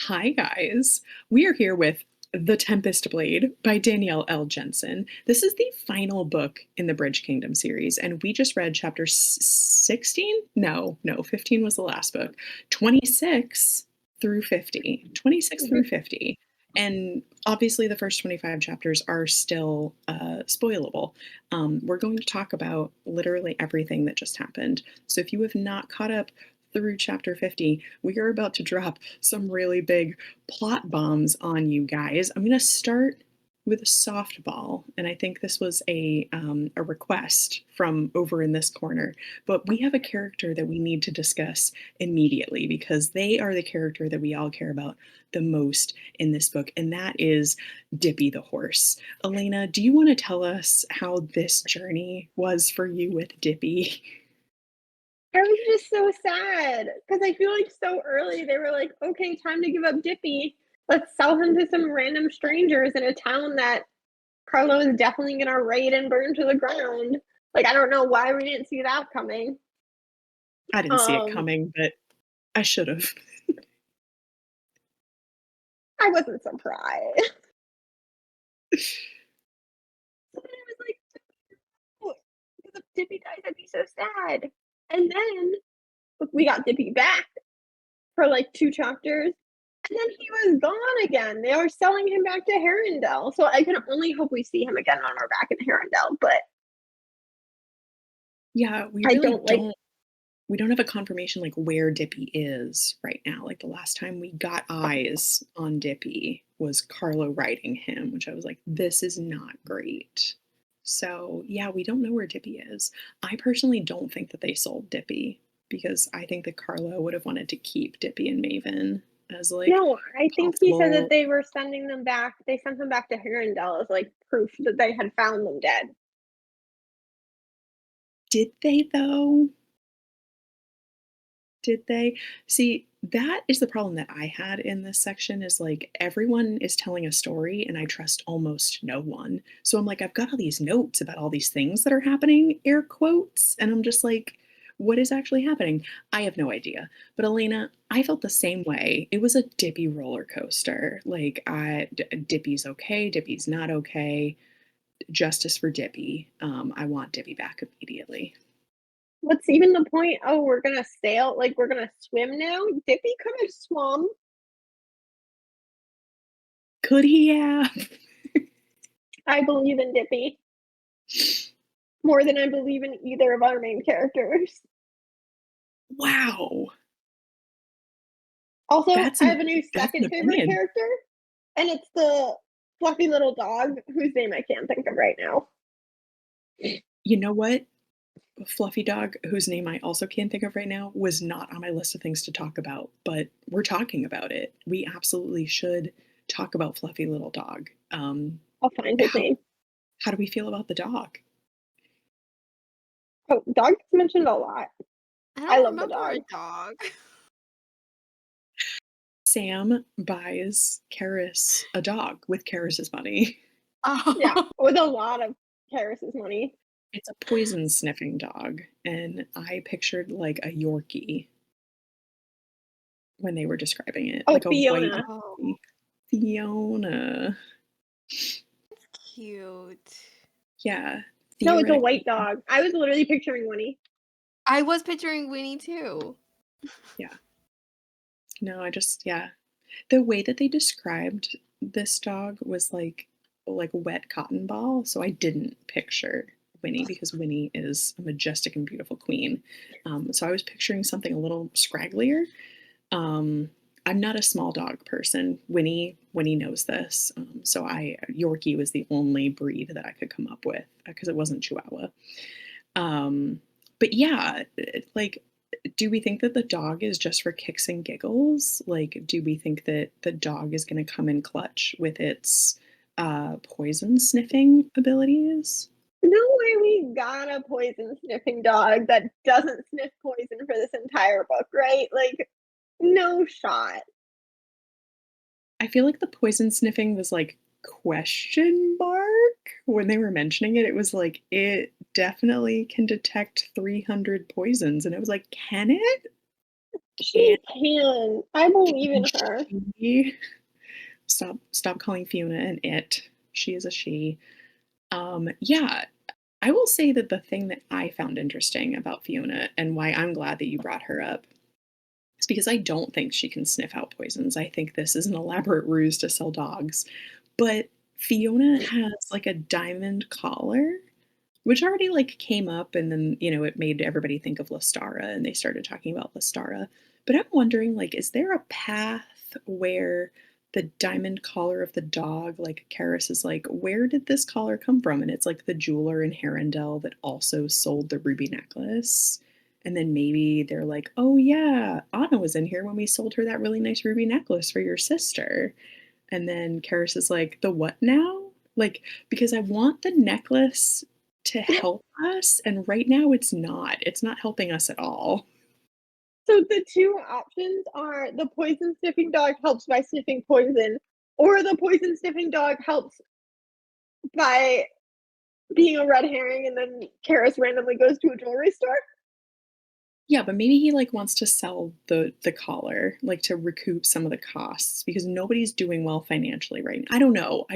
Hi, guys. We are here with The Tempest Blade by Danielle L. Jensen. This is the final book in the Bridge Kingdom series, and we just read chapter 16? No, 15 was the last book. 26 through 50. 26 through 50. And obviously, the first 25 chapters are still spoilable. We're going to talk about literally everything that just happened. So if you have not caught up through chapter 50, we are about to drop some really big plot bombs on you guys. I'm going to start with a softball, and I think this was a request from over in this corner. But we have a character that we need to discuss immediately because they are the character that we all care about the most in this book, and that is Dippy the horse. Elena, do you want to tell us how this journey was for you with Dippy? I was just so sad because I feel like so early they were like, okay, time to give up Dippy. Let's sell him to some random strangers in a town that Carlo is definitely going to raid and burn to the ground. Like, I don't know why we didn't see that coming. I didn't see it Um, coming, but I should have. I wasn't surprised. And I was like, oh, because if Dippy dies, I'd be so sad. And then we got Dippy back for like 2 chapters. And then he was gone again. They were selling him back to Herondale. So I can only hope we see him again when we're back in Herondale. But Yeah, we I really don't like. don't have a confirmation like where Dippy is right now. Like the last time we got eyes on Dippy was Carlo riding him, which I was like, this is not great. So yeah, we don't know where Dippy is. I personally don't think that they sold Dippy because I think that Carlo would have wanted to keep Dippy and Maven as like No, I think he said that possible. they were sending them back. They sent them back to Herondale as like proof that they had found them dead. Did they though? Did they? See, that is the problem that I had in this section is like everyone is telling a story and I trust almost no one. So I'm like, I've got all these notes about all these things that are happening, air quotes, and I'm just like, what is actually happening? I have no idea. But Elena, I felt the same way. It was a Dippy roller coaster. Like, Dippy's okay, Dippy's not okay. Justice for Dippy. I want Dippy back immediately. What's even the point? Oh, we're gonna sail, like we're gonna swim now. Dippy could have swum. Could he have? I believe in Dippy more than I believe in either of our main characters. Wow. Also, That's I an have a new that's an second favorite opinion. character, and it's the fluffy little dog whose name I can't think of right now. You know what? Fluffy dog, whose name I also can't think of right now, was not on my list of things to talk about, but we're talking about it. We absolutely should talk about Fluffy Little Dog. I'll find his How name. how do we feel about the dog? Oh, dog is mentioned a lot. I I don't love the remember a dog. dog. Sam buys Karis a dog with Karis's money. Yeah, Oh. with a lot of Karis's money. It's a poison sniffing dog, and I pictured like a Yorkie when they were describing it, Oh, like a white Fiona. Oh, Yorkie. Fiona. cute. Yeah, No, it's a white theoretically, dog. I was literally picturing Winnie. I was picturing Winnie too. yeah. No, yeah. The way that they described this dog was like a wet cotton ball, so I didn't picture Winnie because Winnie is a majestic and beautiful queen. So I was picturing something a little scragglier. Um, I'm not a small dog person. Winnie knows this. So I Yorkie was the only breed that I could come up with because it wasn't Chihuahua. Um, but yeah, like, do we think that the dog is just for kicks and giggles? Like, do we think that the dog is going to come in clutch with its poison sniffing abilities? No way we got a poison sniffing dog that doesn't sniff poison for this entire book, right? Like, no shot. I feel like the poison sniffing was like question mark when they were mentioning it. It was like it definitely can detect 300 poisons, and it was like, can it? She can. I believe in her. she stop calling Fiona an it. She is a she. Yeah, I will say that the thing that I found interesting about Fiona and why I'm glad that you brought her up is because I don't think she can sniff out poisons. I think this is an elaborate ruse to sell dogs. But Fiona has like a diamond collar, which already like came up, and then it made everybody think of Lestara, and they started talking about Lestara. But I'm wondering, like, is there a path where the diamond collar of the dog, like Karis is like, where did this collar come from? And it's like the jeweler in Harendelle that also sold the ruby necklace. And then maybe they're like, oh yeah, Anna was in here when we sold her that really nice ruby necklace for your sister. And then Karis is like, the what now? Like, because I want the necklace to help us, and right now it's not. It's not helping us at all. So the two options are the poison sniffing dog helps by sniffing poison, or the poison sniffing dog helps by being a red herring, and then Karis randomly goes to a jewelry store. Yeah, but maybe he like wants to sell the collar, like to recoup some of the costs because nobody's doing well financially right now. I don't know.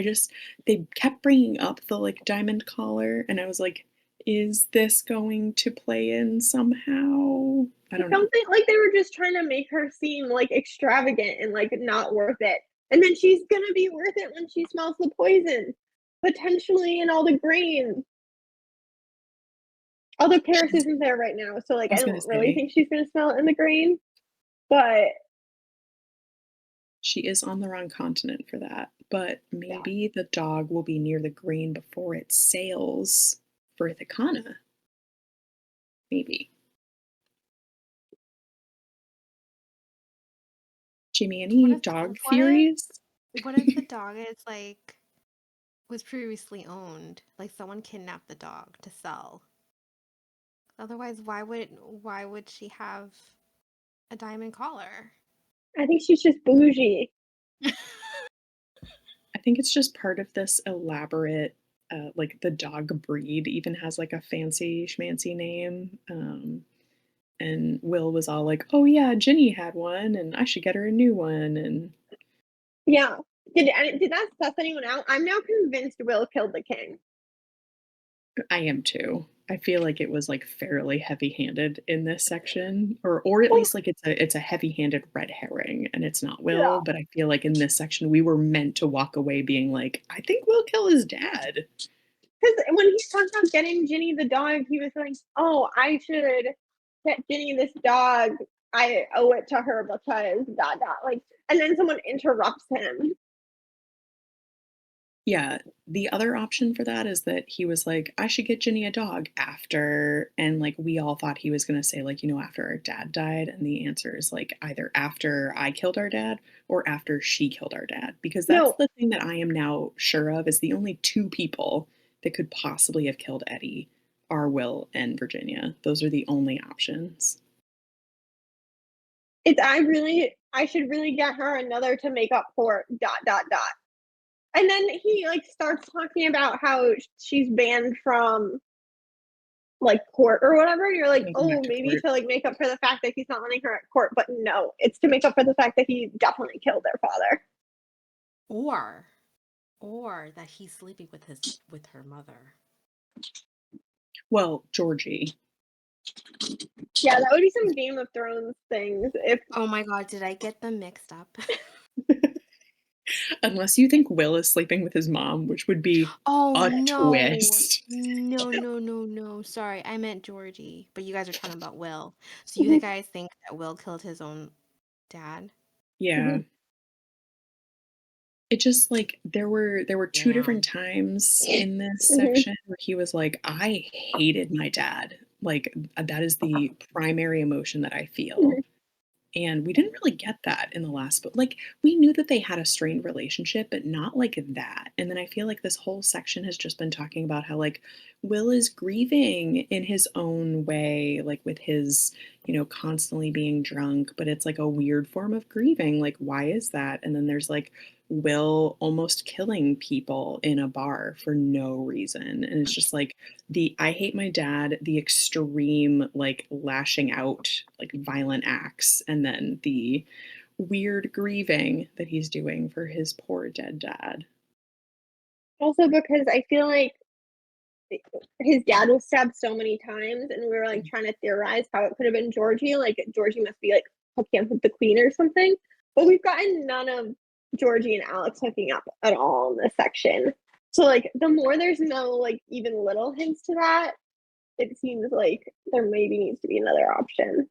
They kept bringing up the like diamond collar, and I was like, is this going to play in somehow? I don't know. Something like they were just trying to make her seem like extravagant and like not worth it. And then she's gonna be worth it when she smells the poison, potentially in all the grain. Although Paris She's, isn't there right now, so like I I was gonna don't really say think she's gonna smell it in the grain. But she is on the wrong continent for that. But yeah, maybe the dog will be near the grain before it sails for Thakana. Maybe. Jamie, What any if dog what if theories? what if the dog is like was previously owned? Like someone kidnapped the dog to sell. Otherwise, why would she have a diamond collar? I think she's just bougie. I think it's just part of this elaborate, like the dog breed even has like a fancy schmancy name. And Will was all like, "Oh yeah, Ginny had one, and I should get her a new one." And Yeah. Did that suss anyone out? I'm now convinced Will killed the king. I am too. I feel like it was like fairly heavy-handed in this section, or at Well, least like it's a heavy-handed red herring, and it's not Will. yeah. But I feel like in this section we were meant to walk away being like, "I think Will kill his dad." Because when he talked about getting Ginny the dog, he was like, "Oh, I should get Ginny this dog. I owe it to her because dot dot." Like, and then someone interrupts him. Yeah, the other option for that is that he was like, "I should get Ginny a dog after," and, like, we all thought he was gonna say, like, "After our dad died," and the answer is, like, either after I killed our dad or after she killed our dad, because that's No, the thing that I am now sure of is the only 2 people that could possibly have killed Eddie are Will and Virginia. Those are the only options. it's I should really get her another to make up for dot dot dot. And then he like starts talking about how she's banned from like court or whatever. And you're like, Taking oh, back to maybe court. to like make up for the fact that he's not letting her at court. But no, it's to make up for the fact that he definitely killed their father. Or or that he's sleeping with her mother. Well, Georgie. Yeah, that would be some Game of Thrones things if Oh my god, did I get them mixed up? Unless you think Will is sleeping with his mom, which would be Oh a no. twist. No, no, no, no. Sorry, I meant Georgie. But you guys are talking about Will. So you guys think that Will killed his own dad? Yeah. It just like there were 2 different Damn. times in this Mhm, section where he was like, "I hated my dad." Like, that is the primary emotion that I feel. mhm. And we didn't really get that in the last book. Like, we knew that they had a strained relationship, but not like that. And then I feel like this whole section has just been talking about how, like, Will is grieving in his own way, like with his, constantly being drunk, but it's like a weird form of grieving. Like, why is that? And then there's like Will almost killing people in a bar for no reason. And it's just like the I hate my dad, the extreme like lashing out, like violent acts, and then the weird grieving that he's doing for his poor dead dad. Also because I feel like his dad was stabbed so many times, and we were like trying to theorize how it could have been Georgie. Like Georgie must be like hooking up with the queen or something. But we've gotten none of Georgie and Alex hooking up at all in this section. So like the more there's no like even little hints to that, it seems like there maybe needs to be another option.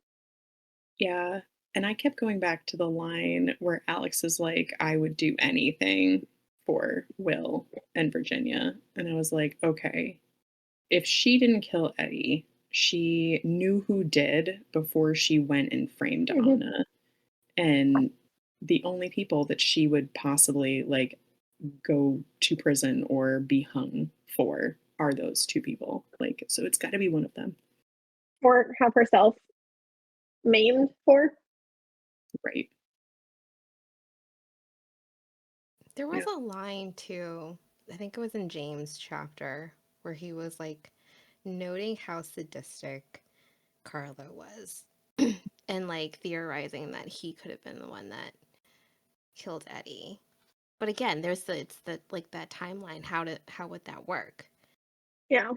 Yeah. And I kept going back to the line where Alex is like, I would do anything for Will and Virginia. And I was like, okay, if she didn't kill Eddie, she knew who did before she went and framed Mhm. Anna. And the only people that she would possibly like go to prison or be hung for are those two people. Like, so it's got to be one of them. Or have herself maimed for. Right. There was Yeah. a line too, I think it was in James' chapter, where he was like noting how sadistic Carlo was and like theorizing that he could have been the one that killed Eddie. But again, it's the like that timeline. How would that work Yeah.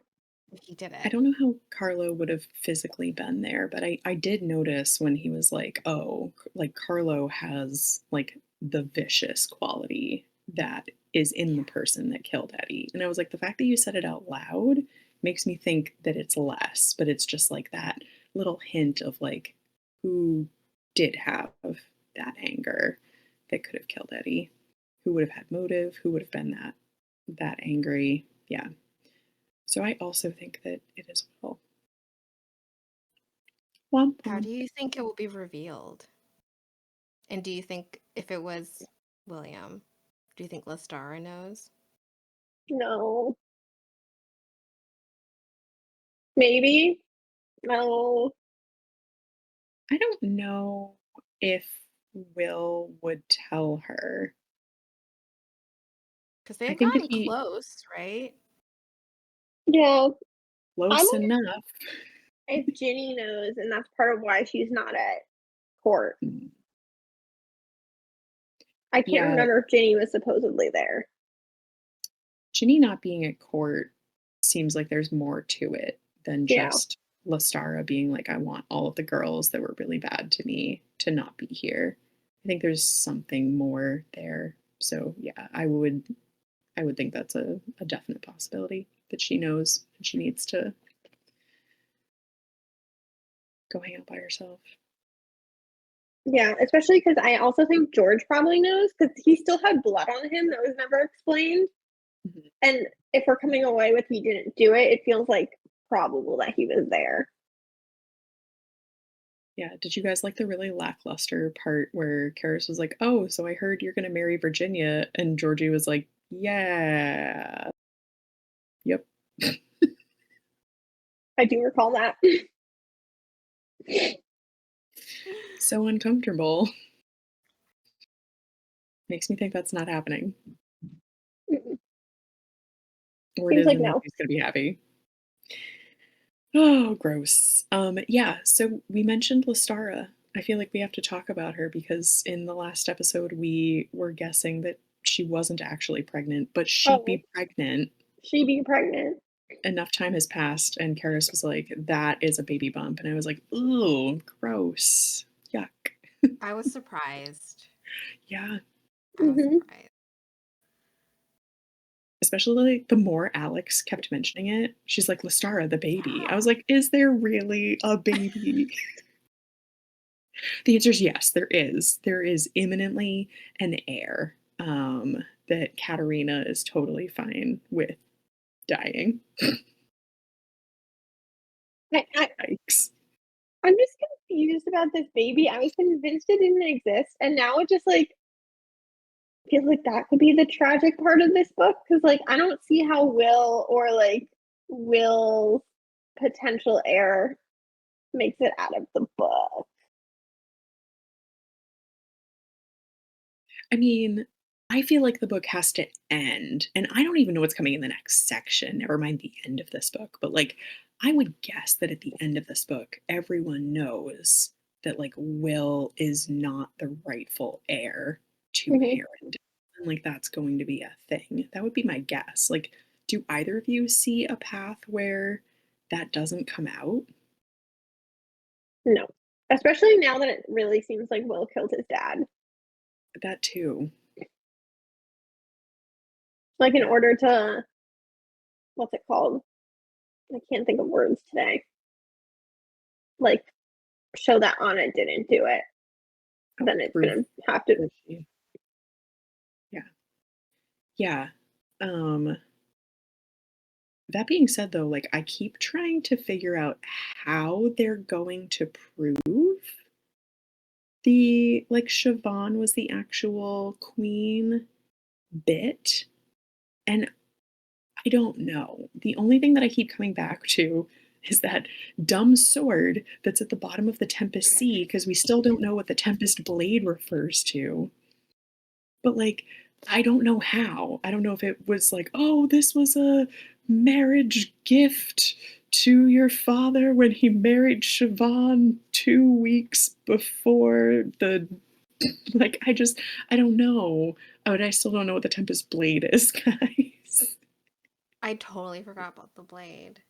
if he did I it? don't know how Carlo would have physically been there, but I did notice when he was like, oh, like Carlo has like the vicious quality that is in the person that killed Eddie. And I was like, the fact that you said it out loud makes me think that it's less, but it's just like that little hint of like who did have that anger that could have killed Eddie, who would have had motive, who would have been that angry. Yeah. So I also think that it is Will. Womp How womp. do you think it will be revealed? And do you think if it was William, do you think Lestara knows? No. Maybe. No. I don't know if Will would tell her. Because they I had think gotten it'd be close, right? Yeah. I close wonder enough. if Ginny knows, and that's part of why she's not at court. Mm. I can't Yeah, remember if Ginny was supposedly there. Ginny not being at court seems like there's more to it than Yeah. just Lestara being like, I want all of the girls that were really bad to me to not be here. I think there's something more there. So yeah, I would think that's a definite possibility that she knows and she needs to go hang out by herself. Yeah, especially because I also think George probably knows because he still had blood on him that was never explained. Mhm. And if we're coming away with he didn't do it, it feels like probable that he was there. Yeah. Did you guys like the really lackluster part where Karis was like, "Oh, so I heard you're gonna marry Virginia," and Georgie was like, "Yeah, yep." I do recall that. So uncomfortable. Makes me think that's not happening, or it Seems is, like and then no. she's gonna be happy. Oh, gross. Yeah. So we mentioned Lestara. I feel like we have to talk about her because in the last episode we were guessing that she wasn't actually pregnant, but she'd Oh, be pregnant. she be pregnant. Enough time has passed, and Karis was like, "That is a baby bump," and I was like, "Ooh, gross, yuck." I was surprised. Yeah, I was Hmm. surprised. especially like, the more Alex kept mentioning it, she's like, "Lestara, the baby." I was like, "Is there really a baby?" The answer is yes, there is. There is imminently an heir. That Katerina is totally fine with dying. I, Yikes. I'm just confused about this baby. I was convinced it didn't exist, and now it just like feels like that could be the tragic part of this book because like I don't see how Will or like Will's potential heir makes it out of the book. I mean, I feel like the book has to end, and I don't even know what's coming in the next section, never mind the end of this book, but, like, I would guess that at the end of this book, everyone knows that, like, Will is not the rightful heir to Mhm. Harrendale, and, like, that's going to be a thing. That would be my guess. Like, do either of you see a path where that doesn't come out? No. Especially now that it really seems like Will killed his dad. That too. Like, in Yeah. order to what's it called? I can't think of words today. Like, show that Anna didn't do it, Oh, then it's proof gonna have to. that she yeah. Yeah. Um That being said, though, like, I keep trying to figure out how they're going to prove the like, Siobhan was the actual queen bit, and I don't know. The only thing that I keep coming back to is that dumb sword that's at the bottom of the Tempest Sea, because we still don't know what the Tempest Blade refers to. But, like, I don't know how. I don't know if it was like, "Oh, this was a marriage gift to your father when he married Siobhan 2 weeks before the" like, I don't know. Oh, and I still don't know what the Tempest Blade is, guys. I totally forgot about the blade.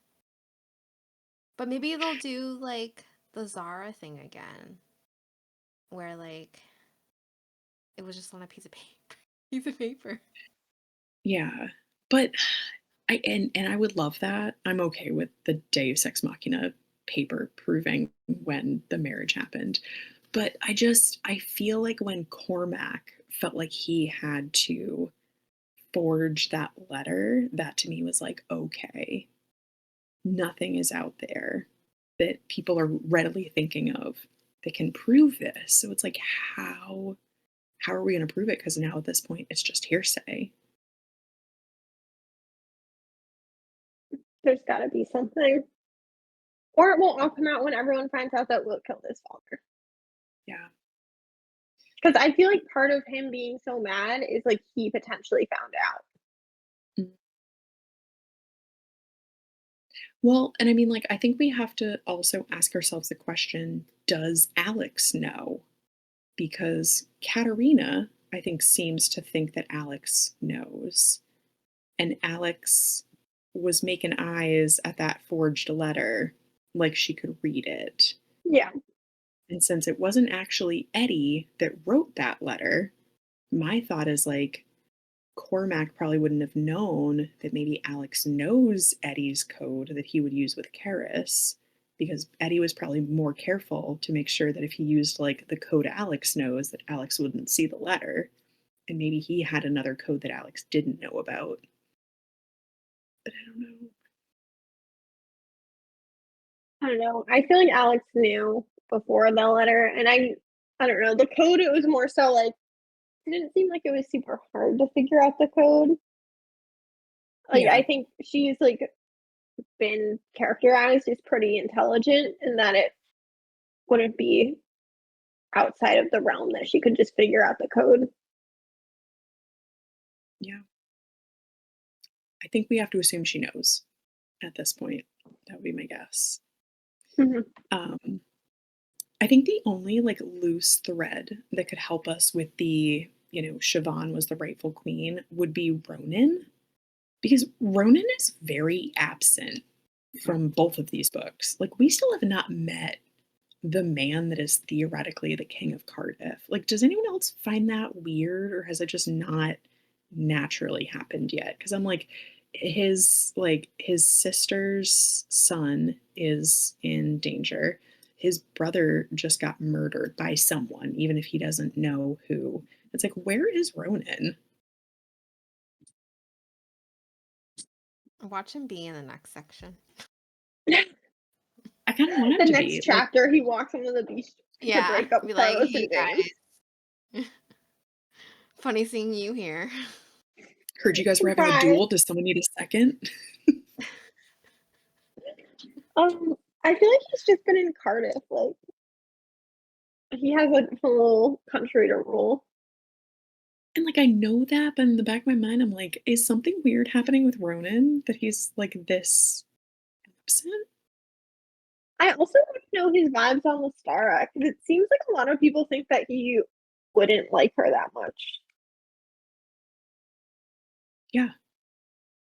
But maybe they'll do like the Zara thing again, where like it was just on a piece of paper. Piece of paper. Yeah, but I would love that. I'm okay with the Deus Ex Machina paper proving when the marriage happened. But I feel like when Cormac felt like he had to forge that letter, that to me was like, okay, nothing is out there that people are readily thinking of that can prove this. So it's like, how are we going to prove it? Because now at this point, it's just hearsay. There's gotta be something. Or it won't all come out when everyone finds out that Will killed his father. Yeah. Because I feel like part of him being so mad is like he potentially found out. Mm. Well, and I mean, like, I think we have to also ask ourselves the question, does Alex know? Because Katerina, I think, seems to think that Alex knows. And Alex was making eyes at that forged letter like she could read it. Yeah. And since it wasn't actually Eddie that wrote that letter, my thought is like Cormac probably wouldn't have known that maybe Alex knows Eddie's code that he would use with Karis, because Eddie was probably more careful to make sure that if he used like the code Alex knows, that Alex wouldn't see the letter. And maybe he had another code that Alex didn't know about. But I don't know. I don't know. I feel like Alex knew before the letter, and I don't know. The code, it was more so like it didn't seem like it was super hard to figure out the code. Like Yeah. I think she's like been characterized as pretty intelligent, and that it wouldn't be outside of the realm that she could just figure out the code. Yeah. I think we have to assume she knows at this point. That would be my guess. Mhm. Um, I think the only like loose thread that could help us with the, Siobhan was the rightful queen would be Ronan, because Ronan is very absent from both of these books. Like, we still have not met the man that is theoretically the king of Cardiff. Like, does anyone else find that weird, or has it just not naturally happened yet? Because I'm like his sister's son is in danger. His brother just got murdered by someone, even if he doesn't know who. It's like, where is Ronan? Watch him be in the next section. I kind of want him The to next be like, chapter, he walks onto the beach to Yeah, break up be like, Carlos hey and James. guys, funny seeing you here. heard you guys were having a Surprise. duel. Does someone need a second? I feel like he's just been in Cardiff. Like he has a whole country to rule. And, like, I know that, but in the back of my mind, I'm like, "Is something weird happening with Ronan that he's, like, this absent?" I also want to know his vibes on Lestara because it seems like a lot of people think that he wouldn't like her that much. Yeah.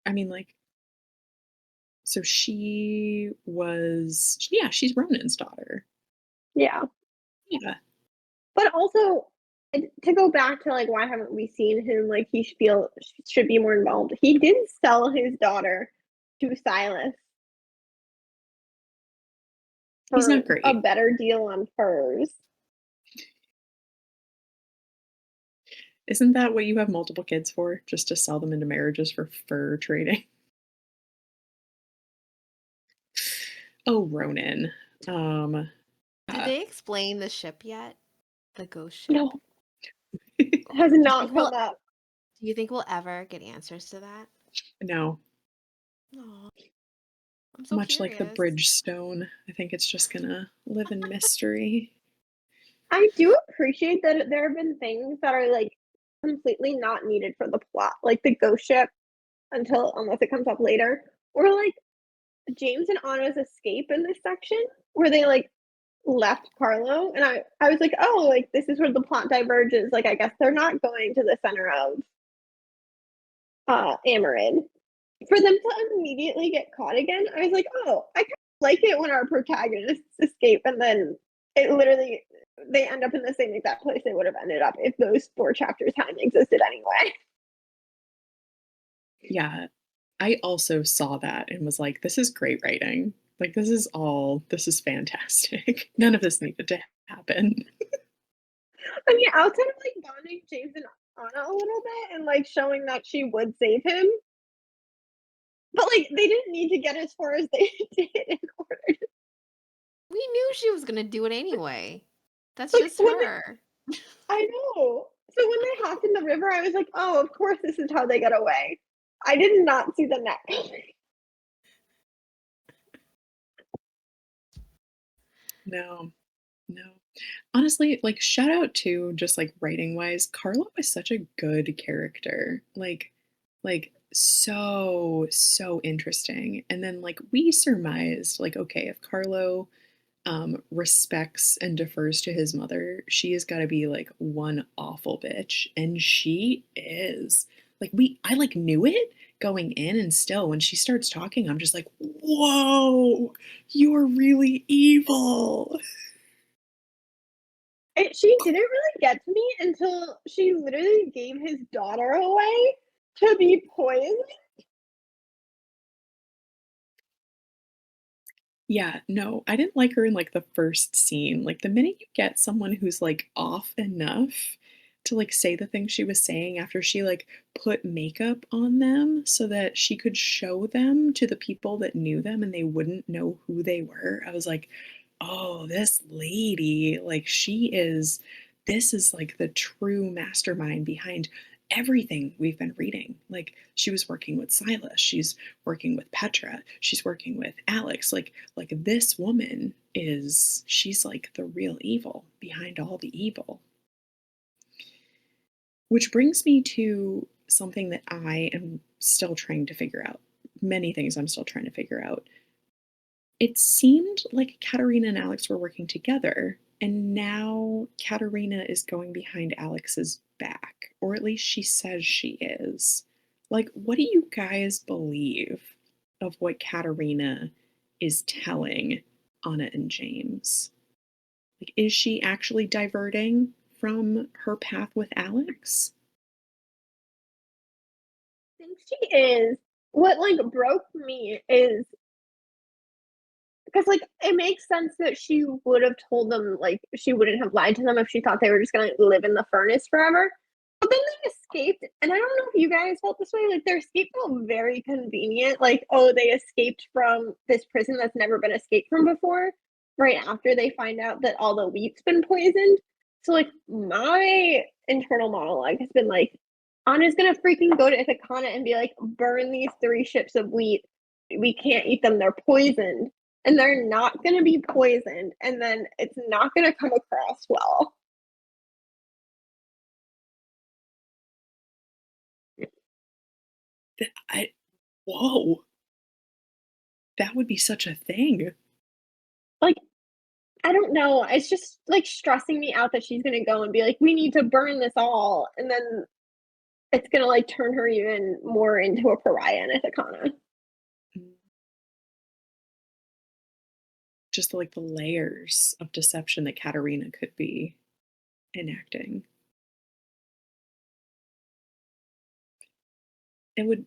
I mean, like, so she's Ronan's daughter. Yeah. Yeah. But also, to go back to like why haven't we seen him like he should be more involved. He did sell his daughter to Silas He's for not a great. better deal on furs. Isn't that what you have multiple kids for? Just to sell them into marriages for fur trading? Oh, Ronan. Um, Did uh, they explain the ship yet? The ghost ship? No, has Do you not think we'll come up. do you think we'll ever get answers to that? no, Aw, I'm so much like the curious. Bridgestone. I think it's just gonna live in mystery. I do appreciate that there have been things that are like completely not needed for the plot, like the ghost ship unless it comes up later, or like James and Anna's escape in this section where they like left Carlo, and I was like, oh, like this is where the plot diverges. Like I guess they're not going to the center of Amarin. For them to immediately get caught again, I was like, oh, I kind of like it when our protagonists escape and then it literally they end up in the same exact place they would have ended up if those 4 chapters hadn't existed anyway. Yeah, I also saw that and was like, "This is great writing. Like, this is fantastic. None of this needed to happen." I mean, outside of like bonding James and Anna a little bit and like showing that she would save him, but like they didn't need to get as far as they did in order to We knew she was gonna do it anyway. That's like just her. I know. So when they hopped in the river, I was like, oh, of course this is how they get away. I did not see the net coming. No, no. Honestly, like, shout out to just, like, writing wise, Carlo is such a good character. So, so interesting. And then, like, we surmised, like, okay, if Carlo respects and defers to his mother, she has got to be like one awful bitch, and she is. I like knew it going in, and still when she starts talking, I'm just like, whoa, you're really evil. She didn't really get to me until she literally gave his daughter away to be poisoned. Yeah, no, I didn't like her in like the first scene. Like the minute you get someone who's like off enough to like say the thing she was saying after she like put makeup on them so that she could show them to the people that knew them and they wouldn't know who they were. I was like, "Oh, this lady, like this is like the true mastermind behind everything we've been reading." Like she was working with Silas, she's working with Petra, she's working with Alex. Like this woman she's like the real evil behind all the evil. Which brings me to something that I am still trying to figure out. Many things I'm still trying to figure out. It seemed like Katerina and Alex were working together, and now Katerina is going behind Alex's back, or at least she says she is. Like, what do you guys believe of what Katerina is telling Anna and James? Like, is she actually diverting from her path with Alex? I think she is. What like broke me is because like it makes sense that she would have told them like she wouldn't have lied to them if she thought they were just gonna live in the furnace forever. But then they escaped, and I don't know if you guys felt this way. Like their escape felt very convenient. Like, oh, they escaped from this prison that's never been escaped from before, right after they find out that all the wheat's been poisoned. So like my internal monologue has been like, Anna's gonna freaking go to Ithaca and be like, burn these 3 ships of wheat. We can't eat them, they're poisoned. And they're not gonna be poisoned, and then it's not gonna come across well. I whoa, that would be such a thing. Like, I don't know, it's just, like, stressing me out that she's gonna go and be like, "We need to burn this all," and then it's gonna, like, turn her even more into a pariah in Ithacana. Mm, just, like, the layers of deception that Katerina could be enacting. It would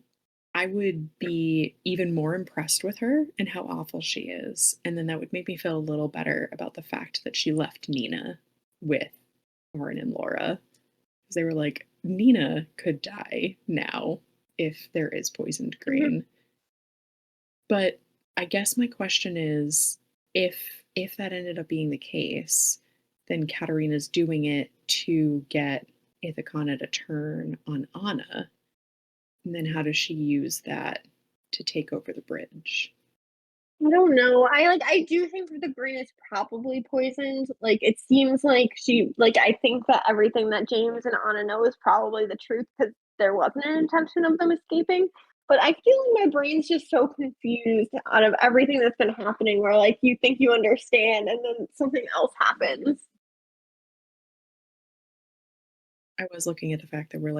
I would be even more impressed with her and how awful she is, and then that would make me feel a little better about the fact that she left Nina with Lauren and Laura, 'cause they were like, "Nina could die now if there is poisoned Mhm. grain." But I guess my question is, if that ended up being the case, then Katerina's doing it to get Ithacana to turn on Anna, and then how does she use that to take over the bridge? I don't know. I do think that the grain is probably poisoned. Like it seems like I think that everything that James and Anna know is probably the truth because there wasn't an intention of them escaping. But I feel like my brain's just so confused out of everything that's been happening where like you think you understand and then something else happens. I was looking at the fact that we're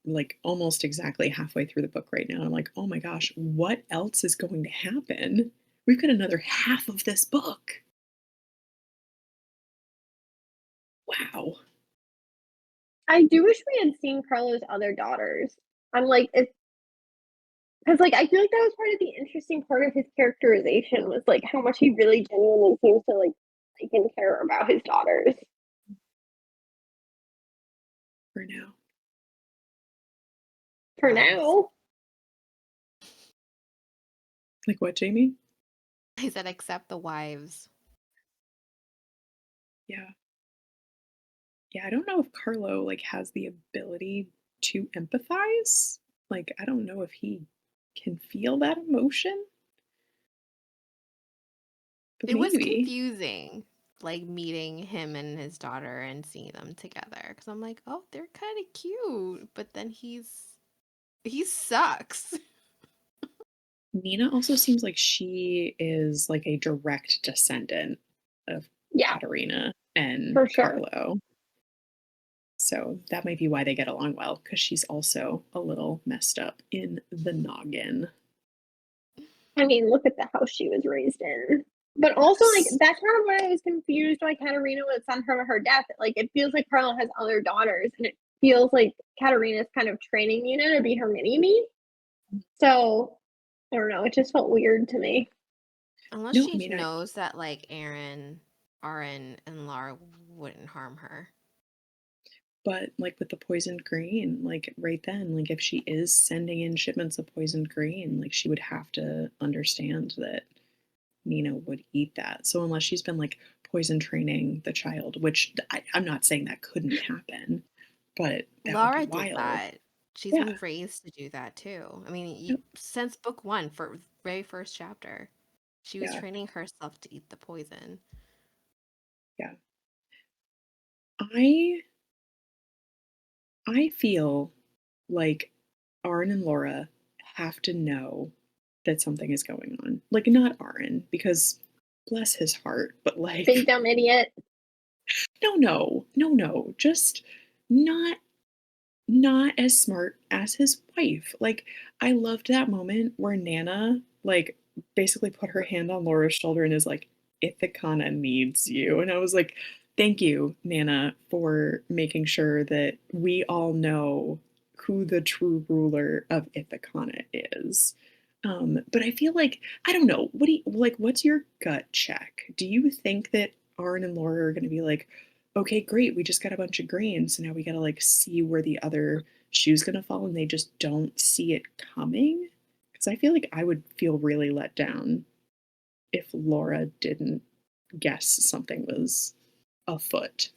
like almost exactly halfway through the book right now. I'm like, "Oh my gosh, what else is going to happen? We've got another half of this book." Wow. I do wish we had seen Carlo's other daughters. I'm like, it's because like I feel like that was part of the interesting part of his characterization was like how much he really genuinely seems to like and care about his daughters. For now. For Wives. now. Like what, Jamie? I said except the wives. Yeah. Yeah, I don't know if Carlo, like, has the ability to empathize. Like, I don't know if he can feel that emotion, but It was maybe. confusing, like meeting him and his daughter and seeing them together. Because I'm like, oh, they're kind of cute, but then he sucks. Nina also seems like she is like a direct descendant of Yeah, Katerina and for sure. Carlo. So that might be why they get along well, because she's also a little messed up in the noggin. I mean, look at the house she was raised in. But also, like, Yes. that's kind of why I was confused why Katerina would send her to her death. Like, it feels like Carla has other daughters, and it feels like Katerina's kind of training Nina to be her mini me. So, I don't know. It just felt weird to me. Unless No, I she mean, knows that like Aaron, and Lara wouldn't harm her. but like with the poisoned grain, like right then, like if she is sending in shipments of poisoned grain, like she would have to understand that Nina would eat that. So unless she's been like poison training the child, which I'm not saying that couldn't happen, but that would be Lara did wild. that. She's Yeah. been raised to do that too. I mean, Yep. since book one, for very first chapter, she was Yeah. training herself to eat the poison. Yeah. I I feel like Arn and Laura have to know that something is going on. Like not Arn, because bless his heart, but Big like dumb idiot. no, no, no, no, just not not as smart as his wife. Like, I loved that moment where Nana, like, basically put her hand on Laura's shoulder and is like, Ithacana needs you. And I was like, thank you, Nana, for making sure that we all know who the true ruler of Ithacana is. But I feel like, I don't know, what do you, like, what's your gut check? Do you think that Arn and Laura are going to be like, okay, great, we just got a bunch of grain, so now we gotta like see where the other shoe's gonna fall, and they just don't see it coming? Because I feel like I would feel really let down if Laura didn't guess something was afoot.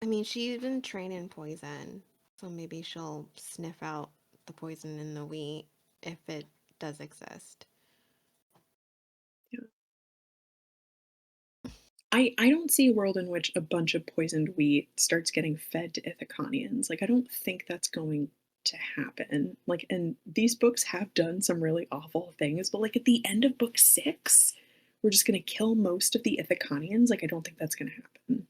I mean, she's been trained in poison, so maybe she'll sniff out the poison in the wheat if it does exist. Yeah. I don't see a world in which a bunch of poisoned wheat starts getting fed to Ithacanians. Like, I don't think that's going to happen. Like, and these books have done some really awful things, but like at the end of book 6, we're just going to kill most of the Ithacanians. Like, I don't think that's going to happen.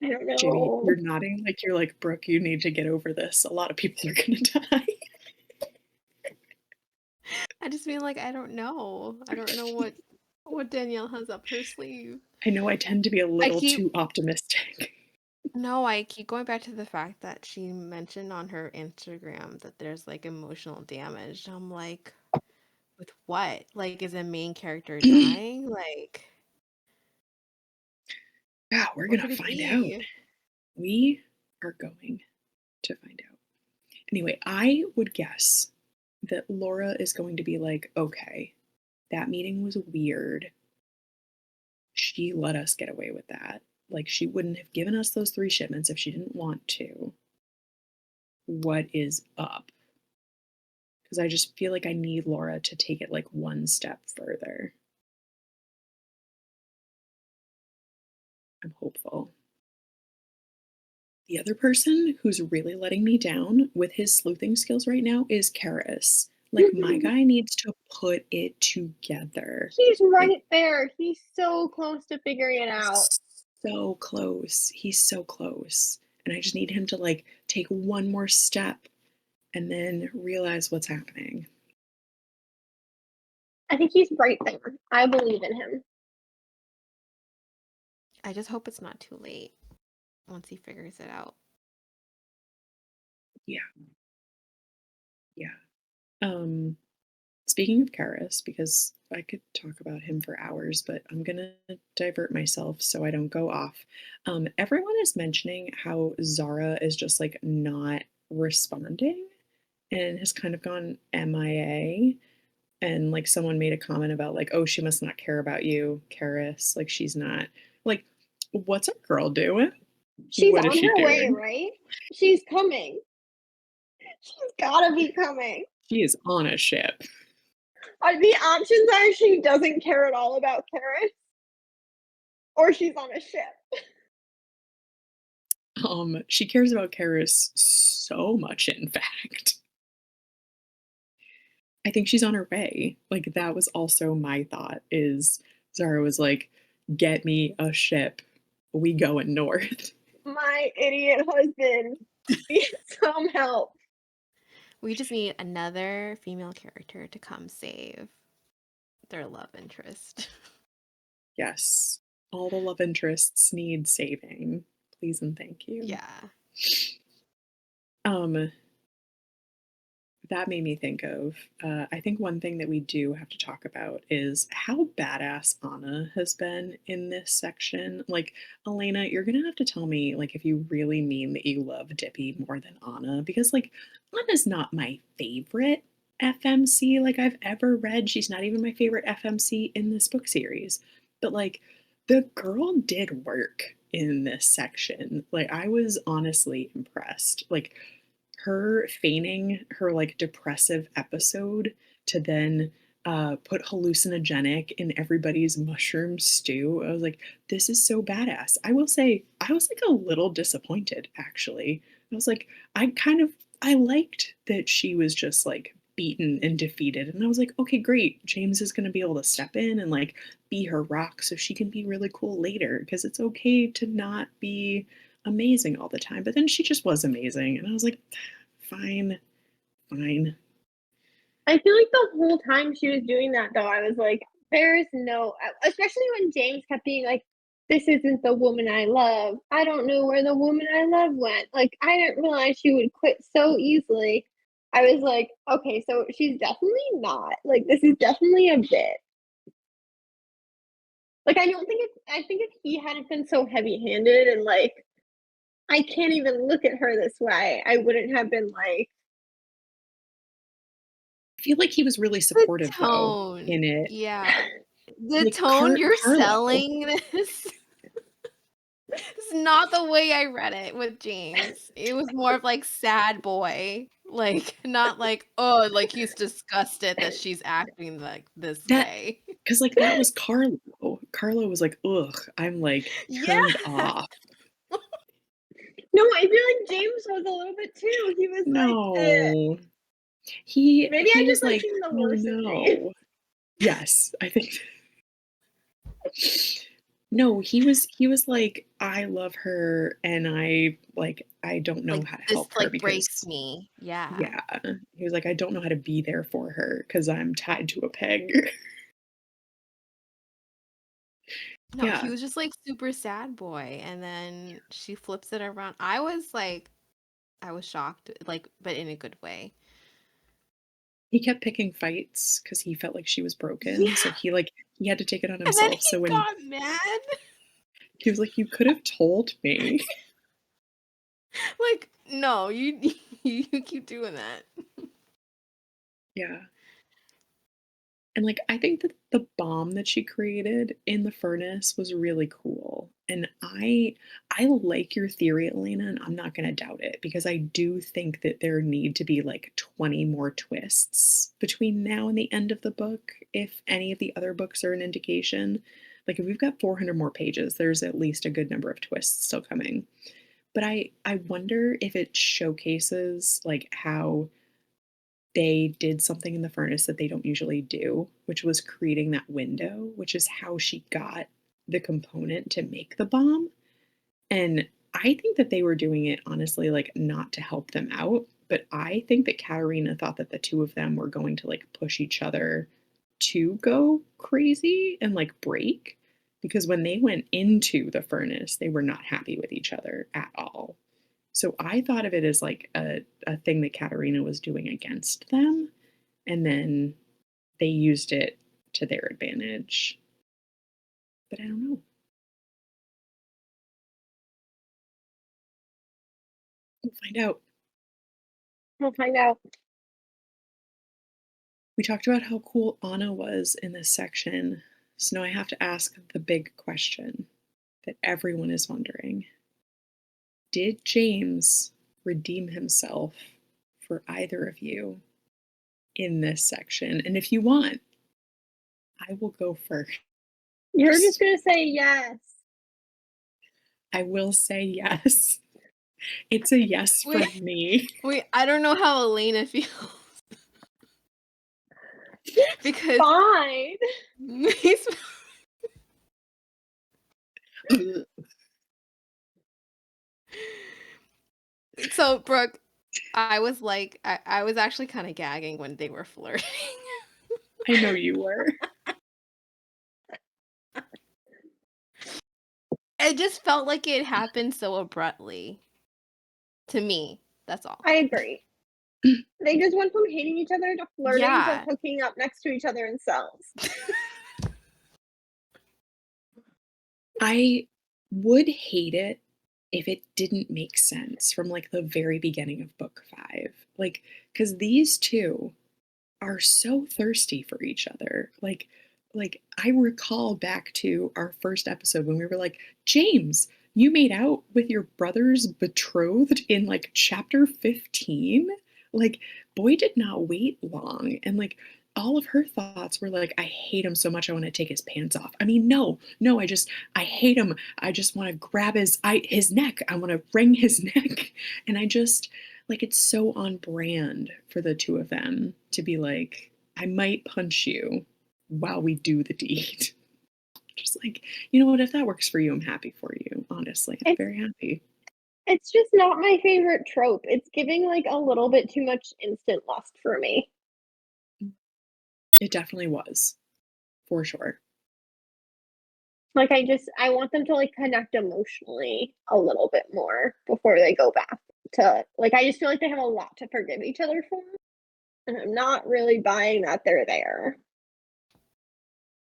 I don't Jamie, know. you're nodding like you're like, Brooke, you need to get over this. A lot of people are going to die. I just mean like I don't know. I don't know what Danielle has up her sleeve. I know I tend to be a I little keep too optimistic. No, I keep going back to the fact that she mentioned on her Instagram that there's like emotional damage. I'm like, with what? Like, is a main character dying? Like, Yeah, we're what going to could it find out. be? We are going to find out. Anyway, I would guess that Laura is going to be like, okay, that meeting was weird. She let us get away with that. Like, she wouldn't have given us those 3 shipments if she didn't want to. What is up? Because I just feel like I need Laura to take it like one step further. I'm hopeful. The other person who's really letting me down with his sleuthing skills right now is Karis. Like, my guy needs to put it together. He's Like, right there. He's so close to figuring it out. he's so close. He's so close. And I just need him to like take one more step and then realize what's happening. I think he's right there. I believe in him. I just hope it's not too late once he figures it out. Yeah. Yeah. Speaking of Karis, because I could talk about him for hours, but I'm gonna divert myself so I don't go off. Everyone is mentioning how Zara is just like not responding and has kind of gone MIA. And like someone made a comment about like, oh, she must not care about you, Karis. Like she's not like, what's our girl doing? She's What is on she her way, doing? right? She's coming. She's gotta be coming. She is on a ship. The options are she doesn't care at all about Karis, or she's on a ship. She cares about Karis so much, in fact. I think she's on her way. Like that was also my thought is Zara was like, get me a ship. We going north. My idiot husband needs some help. We just need another female character to come save their love interest. Yes. All the love interests need saving. Please and thank you. Yeah. Um, that made me think of, I think one thing that we do have to talk about is how badass Anna has been in this section. Like, Elena, you're gonna have to tell me, like, if you really mean that you love Dippy more than Anna, because, like, Anna's not my favorite FMC, like, I've ever read. She's not even my favorite FMC in this book series. But, like, the girl did work in this section. Like, I was honestly impressed. Like, her feigning her like depressive episode to then put hallucinogenic in everybody's mushroom stew. I was like, this is so badass. I will say, I was like a little disappointed actually. I was like, I liked that she was just like beaten and defeated. And I was like, okay, great. James is going to be able to step in and like be her rock so she can be really cool later because it's okay to not be amazing all the time. But then she just was amazing. And I was like, fine, fine. I feel like the whole time she was doing that, though, I was like, there's no, especially when James kept being like, this isn't the woman I love. I don't know where the woman I love went. Like, I didn't realize she would quit so easily. I was like, okay, so she's definitely not. Like, this is definitely a bit. Like, I think if he hadn't been so heavy handed and like, I can't even look at her this way, I wouldn't have been like, I feel like he was really The supportive though tone. in it. Yeah. The Like tone you're Carlo. selling this is not the way I read it with James. It was more of like sad boy. Like not like, oh, like he's disgusted that she's acting like this That way. because like that was Carlo. Carlo was like, ugh, I'm like Yeah. turned off. No, I feel like James was a little bit too. He was like, No. maybe He I just was like like, seeing the "Oh, worst in James. no." Yes, I think No, he was like, "I love her, and I don't know Like, how to this, help her like, breaks because" me. Yeah. Yeah. He was like, "I don't know how to be there for her because 'cause I'm tied to a peg." No, he Yeah. was just, like, super sad boy, and then she flips it around. I was shocked, like, but in a good way. He kept picking fights because he felt like she was broken, so Yeah, he had to take it on and then himself, so he when got mad. he was like, "You could have told me." Like, no, you keep doing that. Yeah. And, I think that the bomb that she created in the furnace was really cool, and I like your theory, Elena, and I'm not gonna doubt it because I do think that there need to be, 20 more twists between now and the end of the book, if any of the other books are an indication. If we've got 400 more pages, there's at least a good number of twists still coming. But I wonder if it showcases, how they did something in the furnace that they don't usually do, which was creating that window, which is how she got the component to make the bomb. And I think that they were doing it honestly, not to help them out. But I think that Katarina thought that the two of them were going to push each other to go crazy and break. Because when they went into the furnace, they were not happy with each other at all. So I thought of it as a thing that Katarina was doing against them, and then they used it to their advantage. But I don't know. We'll find out. We'll find out. We talked about how cool Anna was in this section. So now I have to ask the big question that everyone is wondering. Did James redeem himself for either of you in this section? And if you want, I will go first. You're just gonna say yes. I will say yes. It's a yes from Wait, me. wait, I don't know how Elena feels because Fine. he's so Brooke, I was actually kind of gagging when they were flirting. I know you were. It just felt like it happened so abruptly to me. That's all. I agree. They just went from hating each other to flirting to Yeah. hooking up next to each other in cells. I would hate it if it didn't make sense from the very beginning of book 5. Cuz these two are so thirsty for each other. I recall back to our first episode when we were like, "James, you made out with your brother's betrothed in chapter 15?" Like boy did not wait long and all of her thoughts were like, "I hate him so much I want to take his pants off." I mean, no. No, I hate him. I just want to grab his neck. I want to wring his neck. And I just it's so on brand for the two of them to be like, I might punch you while we do the deed. Just you know what, if that works for you, I'm happy for you. Honestly, I'm It's very happy. it's just not my favorite trope. It's giving a little bit too much instant lust for me. It definitely was, for sure. I want them to connect emotionally a little bit more before they go back to I just feel like they have a lot to forgive each other for, and I'm not really buying that they're there.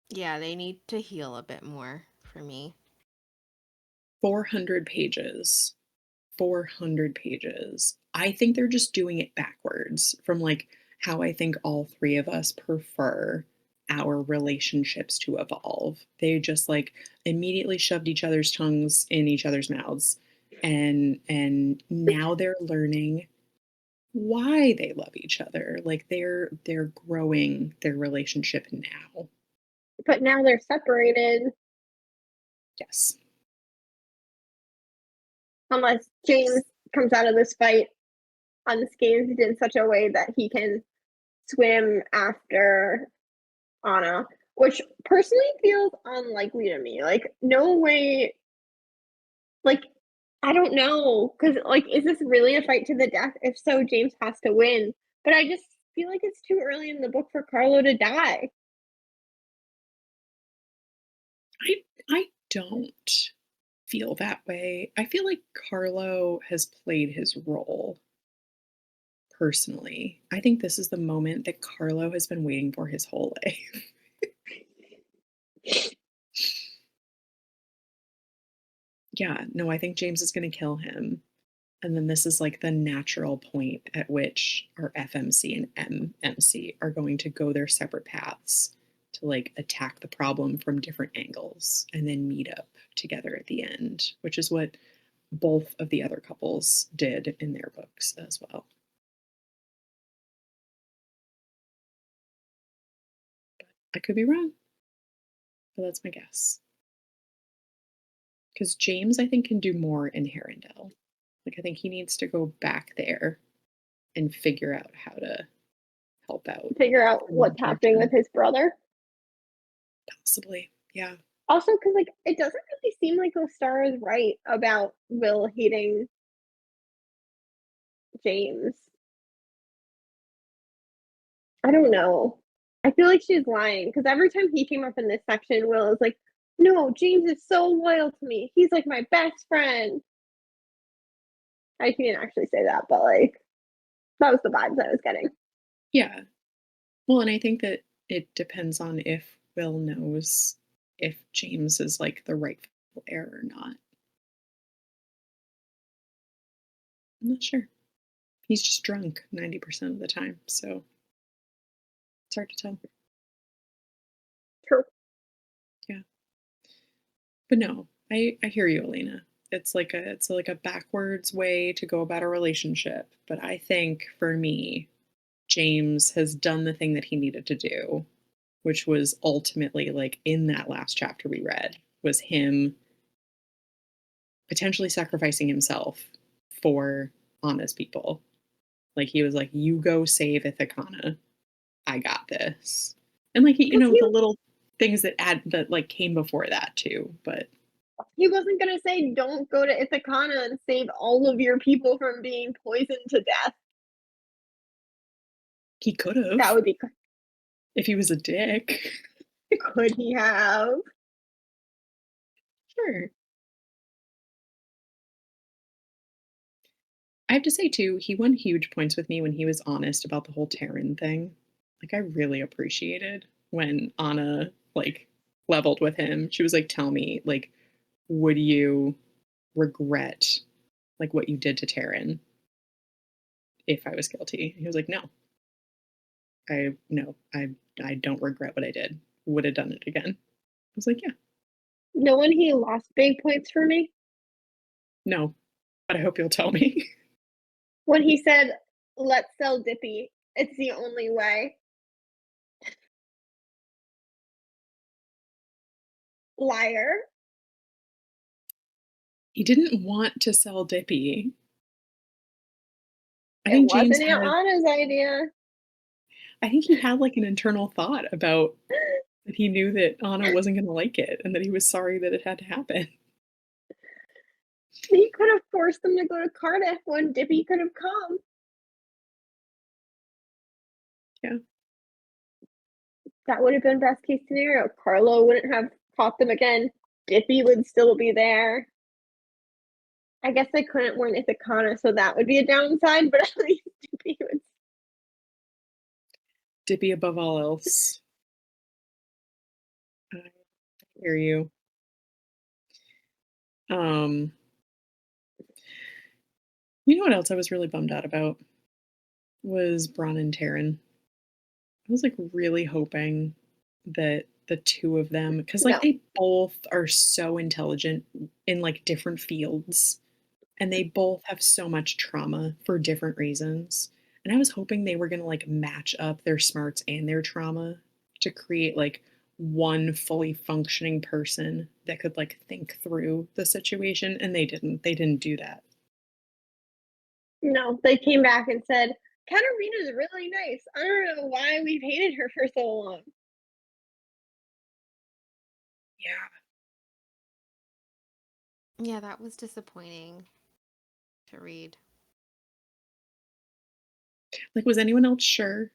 Yeah, they need to heal a bit more for me. 400 pages. 400 pages. I think they're just doing it backwards from how I think all three of us prefer our relationships to evolve. They just immediately shoved each other's tongues in each other's mouths and now they're learning why they love each other. They're growing their relationship now. But now they're separated. Yes. unless James comes out of this fight unscathed in such a way that he can swim after Anna, which personally feels unlikely to me. Like, no way. Like, I don't know, because like, is this really a fight to the death? If so, James has to win. But I just feel like it's too early in the book for Carlo to die. I don't feel that way. I feel like Carlo has played his role personally. I think this is the moment that Carlo has been waiting for his whole life. Yeah, no, I think James is going to kill him. And then this is like the natural point at which our FMC and MMC are going to go their separate paths to like attack the problem from different angles and then meet up together at the end, which is what both of the other couples did in their books as well. But I could be wrong, but that's my guess. Because James, I think, can do more in Harrendell. Like, I think he needs to go back there and figure out how to help out. Figure out what's happening with his brother. Possibly, yeah. Also, because like it doesn't really seem like Star is right about Will hating James. I don't know. I feel like she's lying because every time he came up in this section, Will is like, "No, James is so loyal to me. He's like my best friend." I didn't actually say that, but like that was the vibes I was getting. Yeah. Well, and I think that it depends on if Will knows if James is like the rightful heir or not. I'm not sure. He's just drunk 90% of the time, so it's hard to tell. True. Yeah. But no, I hear you, Elena. It's like a backwards way to go about a relationship. But I think for me, James has done the thing that he needed to do, which was ultimately like in that last chapter we read, was him potentially sacrificing himself for Anna's people. Like he was like, "You go save Ithacana. I got this." And like you Because know the little things that like came before that too. But he wasn't gonna say, "Don't go to Ithacana and save all of your people from being poisoned to death." he could That have would be. if he was a dick. Could he have? Sure. I have to say too, he won huge points with me when he was honest about the whole Terran thing. Like I really appreciated when Anna like leveled with him. She was like, "Tell me, like, would you regret like what you did to Terran if I was guilty?" He was like, "No, no, I don't regret what I did. Would have done it again." I was like, "Yeah, No one he lost big points for me no, but I hope you'll tell me." when he said, "Let's sell Dippy. It's the only way." Liar. He didn't want to sell Dippy. I It think James wasn't had Anna's idea. I think he had like an internal thought about that he knew that Anna wasn't going to like it and that he was sorry that it had to happen. He could have forced them to go to Cardiff when Dippy could have come. Yeah. That would have been best case scenario. Carlo wouldn't have caught them again. Dippy would still be there. I guess they couldn't warn Ithacana, so that would be a downside, but at least Dippy would. Dippy above all else. I hear you. Um, you know what else I was really bummed out about was Bron and Taryn. I was like really hoping that the two of them, because like No. they both are so intelligent in like different fields, and they both have so much trauma for different reasons. And I was hoping they were going to like match up their smarts and their trauma to create like one fully functioning person that could like think through the situation, and they didn't do that. No, they came back and said, "Katarina's really nice. I don't know why we've hated her for so long." Yeah. Yeah, that was disappointing to read. Like, was anyone else sure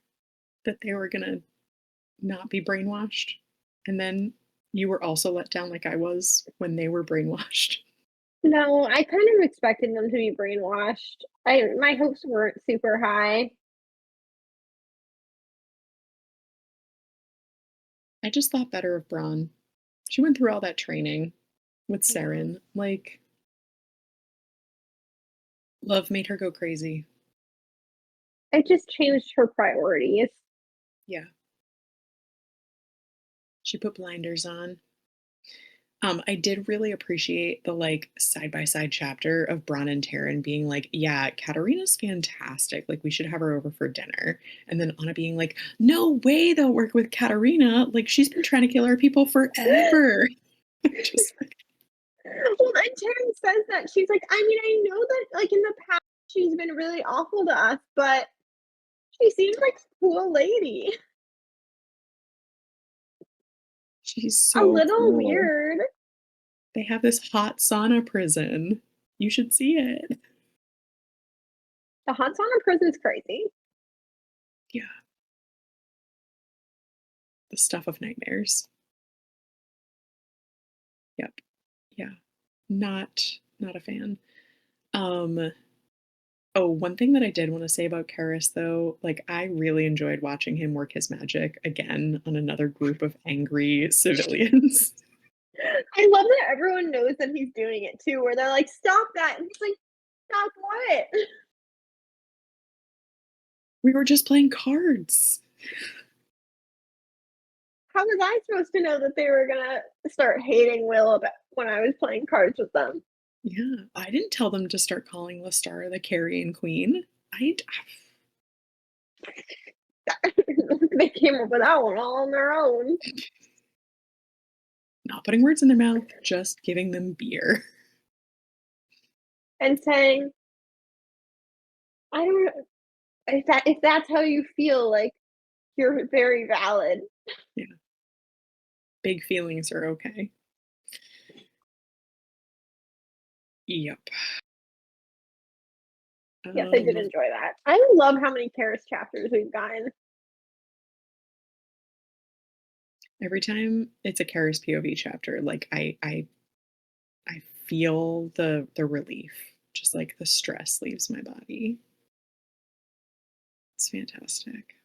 that they were gonna not be brainwashed? And then you were also let down like I was when they were brainwashed. No, I kind of expected them to be brainwashed. My hopes weren't super high. I just thought better of Braun. She went through all that training with Yeah. Saren. Like, love made her go crazy. It just changed her priorities. Yeah. She put blinders on. I did really appreciate the like side by side chapter of Bronn and Taryn being like, "Yeah, Katarina's fantastic. Like, we should have her over for dinner." And then Anna being like, "No way, they'll work with Katarina. Like, she's been trying to kill our people forever." Just like, Well, and Taryn says that she's like, "I mean, I know that like in the past she's been really awful to us, but she seems like a cool lady." she's A so little cool. weird. They have this hot sauna prison. You should see it. The hot sauna prison's crazy. Yeah, the stuff of nightmares. Yep. Yeah. Not a fan. Um Oh, one thing that I did want to say about Karis, though, like I really enjoyed watching him work his magic again on another group of angry civilians. I love that everyone knows that he's doing it too, where they're like, "Stop that!" And he's like, "Stop what?" We were just playing cards. How was I supposed to know that they were gonna start hating Will about when I was playing cards with them? Yeah, I didn't tell them to start calling Lestar the carrion queen. I They came up with that one all on their own. not putting words in their mouth, just giving them beer. And saying, "I don't know if that's how you feel, like, you're very valid." Yeah, big feelings are okay. Yep. Yes, I did Um, enjoy that. I love how many Karis chapters we've gotten. every time it's a Karis POV chapter, like I feel the relief. Just like the stress leaves my body. It's fantastic.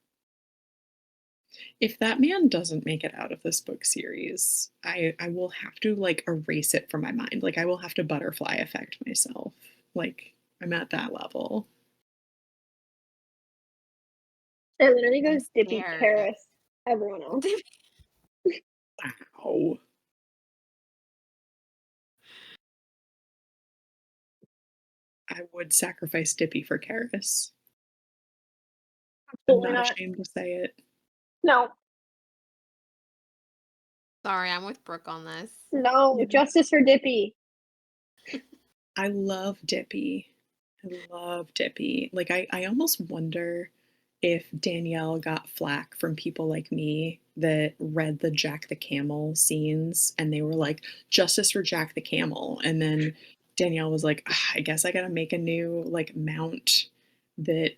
If that man doesn't make it out of this book series, I will have to like erase it from my mind. Like I will have to butterfly effect myself. Like I'm at that level. It literally I'm goes Dippy, scared. Karis, everyone else. Wow. I would sacrifice Dippy for Karis. I'm Absolutely not not. ashamed to say it. No, Sorry, I'm with Brooke on this. no, Yeah. justice for Dippy. I love Dippy. I love Dippy. Like I almost wonder if Danielle got flack from people like me that read the Jack the Camel scenes and they were like, justice for Jack the Camel. And then Danielle was like, "Ah, I guess I gotta make a new like mount that,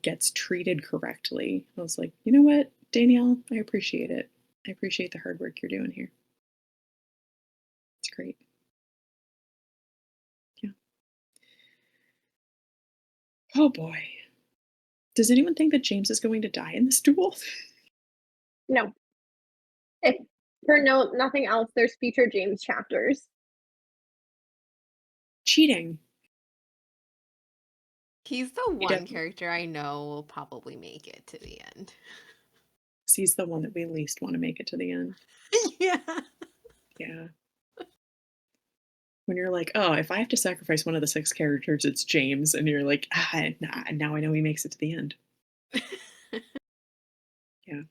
gets treated correctly." I was like, you know what, Danielle, I appreciate it. I appreciate the hard work you're doing here. It's great. Yeah. Oh boy. Does anyone think that James is going to die in this duel? No. If for nothing else, there's future James chapters. Cheating. He's the He one definitely character I know will probably make it to the end. He's the one that we least want to make it to the end. Yeah. Yeah. When you're like, oh, if I have to sacrifice one of the six characters, it's James, and you're like, nah, now I know he makes it to the end. Yeah.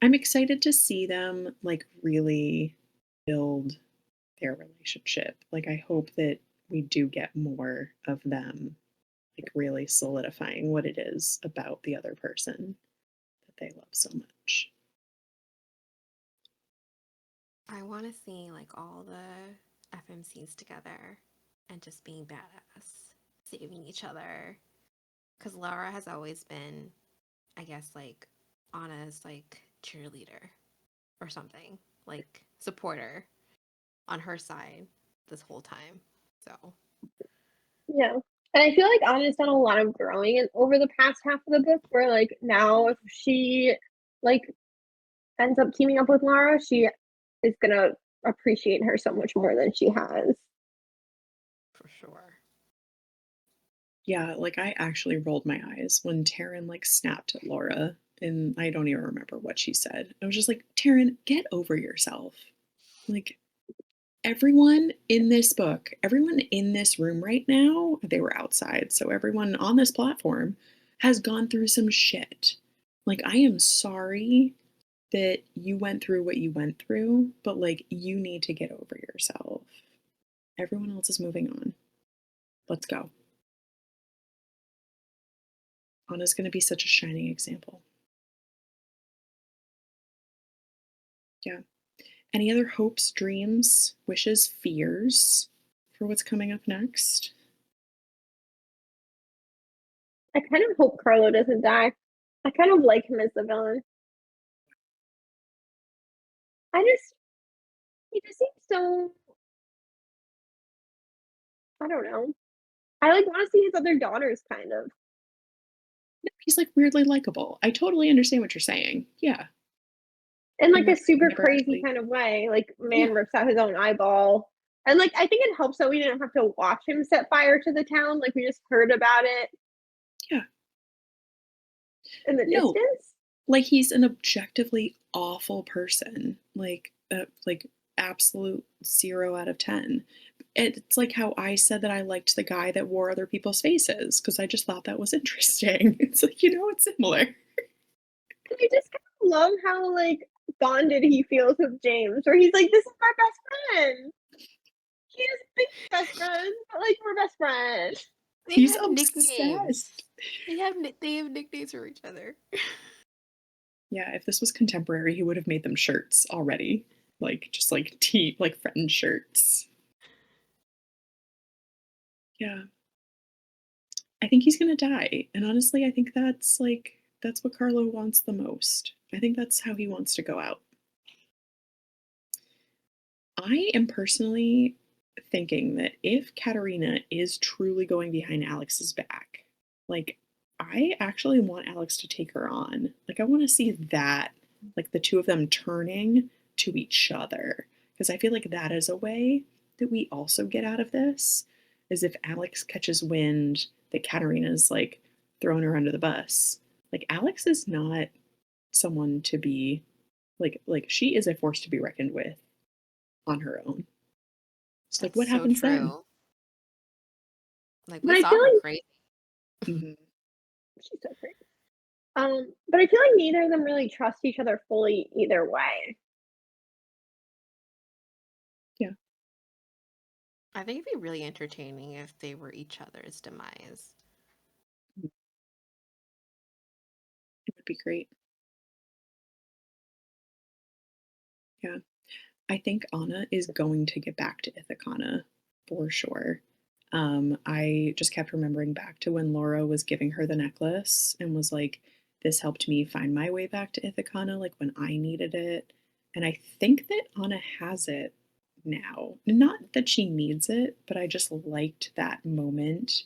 I'm excited to see them, like, really build their relationship. Like, I hope that we do get more of them, like, really solidifying what it is about the other person that they love so much. I want to see like all the FMCs together and just being badass, saving each other. Because Laura has always been, I guess, like Anna's like cheerleader or something, like supporter on her side this whole time. So Yeah. And I feel like Anna's done a lot of growing over the past half of the book where like now if she like ends up teaming up with Lara, she is gonna appreciate her so much more than she has. for sure. Yeah, like, I actually rolled my eyes when Taryn, like, snapped at Laura, and I don't even remember what she said. I was just like, "Taryn, get over yourself." Like, everyone in this book, everyone in this room right now, they were outside, so everyone on this platform has gone through some shit. Like, I am sorry that you went through what you went through, but like, you need to get over yourself. Everyone else is moving on. Let's go. Anna's going to be such a shining example. Yeah. Any other hopes, dreams, wishes, fears for what's coming up next? I kind of hope Carlo doesn't die. I kind of like him as the villain. I just he just seems so I don't know. I like want to see his other daughters kind of. He's like weirdly likable. I totally understand what you're saying. Yeah. In And like a like super never crazy actually. kind of way. Like Yeah. man rips out his own eyeball. And like I think it helps that we didn't have to watch him set fire to the town. Like we just heard about it Yeah. in the No, distance. like he's an objectively awful person. Like absolute 0 out of 10. It's like how I said that I liked the guy that wore other people's faces because I just thought that was interesting. It's like, it's similar. And I just kind of love how like bonded he feels with James, where he's like, "This is my best friend." He doesn't think we're best friends, but like we're best friends. They He's have nicknames. obsessed. They have nicknames for each other. Yeah, if this was contemporary, he would have made them shirts already. Like just like like friend shirts. Yeah. I think he's gonna die. And honestly, I think that's what Carlo wants the most. I think that's how he wants to go out. I am personally thinking that if Katerina is truly going behind Alex's back, like I actually want Alex to take her on. Like I want to see that, like the two of them turning to each other. Because I feel like that is a way that we also get out of this is if Alex catches wind that Katerina's like throwing her under the bus. Like Alex is not someone to be like she is a force to be reckoned with on her own. It's like, That's what so happens then? true. Like But we I saw feel her like crazy. Mhm. she's so great. But I feel like neither of them really trust each other fully either way. Yeah, I think it'd be really entertaining if they were each other's demise. it would be great. Yeah. I think Anna is going to get back to Ithacana for sure. I just kept remembering back to when Laura was giving her the necklace and was like, this helped me find my way back to Ithacana, like when I needed it. And I think that Anna has it now. Not that she needs it, but I just liked that moment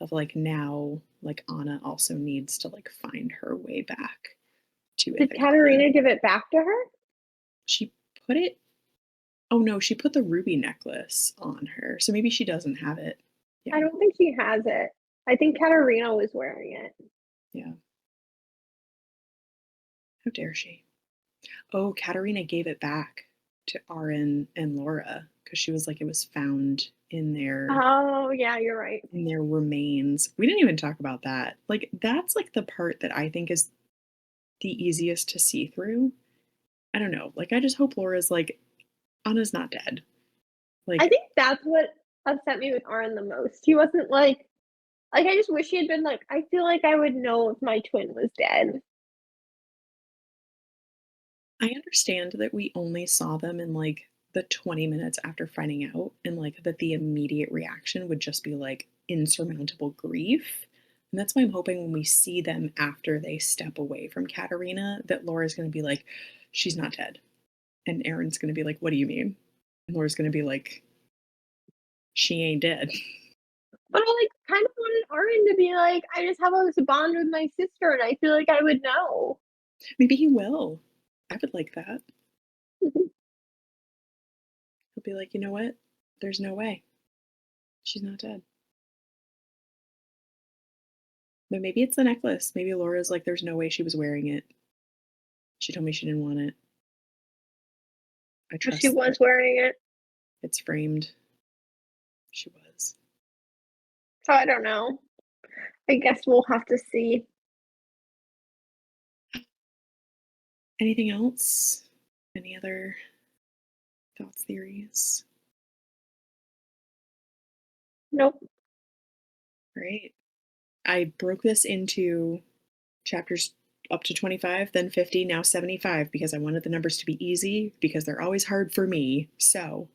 of like now, like Anna also needs to like find her way back to Did Ithacana. Katerina give it back to her? She put it Oh no, she put the ruby necklace on her. So maybe she doesn't have it. I Yeah. don't think she has it. I think Katerina was wearing it. Yeah. How dare she? Oh, Katerina gave it back to Arin and Laura because she was like it was found Oh, yeah, you're right. in their remains. We didn't even talk about that. Like that's like the part that I think is the easiest to see through I don't know. Like, I just hope Laura's like, Anna's not dead. I Like, think that's what upset me with Arn the most. He wasn't like I just wish he had been like, I feel like I would know if my twin was dead. I understand that we only saw them in like the 20 minutes after finding out, and like that the immediate reaction would just be like insurmountable grief. And that's why I'm hoping when we see them after they step away from Katerina, that Laura's going to be like, she's not dead. And Aaron's going to be like, what do you mean? And Laura's going to be like, she ain't dead. But I like kind of wanted Arn to be like, I just have this bond with my sister and I feel like I would know. Maybe he will. I would like that. He'll be like, you know what? There's no way. She's not dead. But maybe it's the necklace. Maybe Laura's like, there's no way she was wearing it. She told me she didn't want it. I But she trust was that wearing it. it's framed. She was. So I don't know. I guess we'll have to see. Anything else? Any other thoughts, theories? Nope. Right. I broke this into chapters up to 25, then 50, now 75, because I wanted the numbers to be easy, because they're always hard for me. So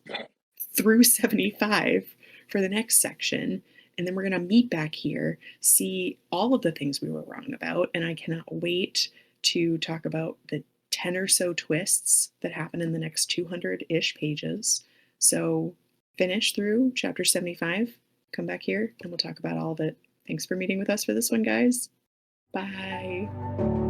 through 75 for the next section. And then we're going to meet back here, see all of the things we were wrong about. And I cannot wait to talk about the 10 or so twists that happen in the next 200 ish pages. So finish through chapter 75, come back here, and we'll talk about all of it. Thanks for meeting with us for this one, guys. Bye.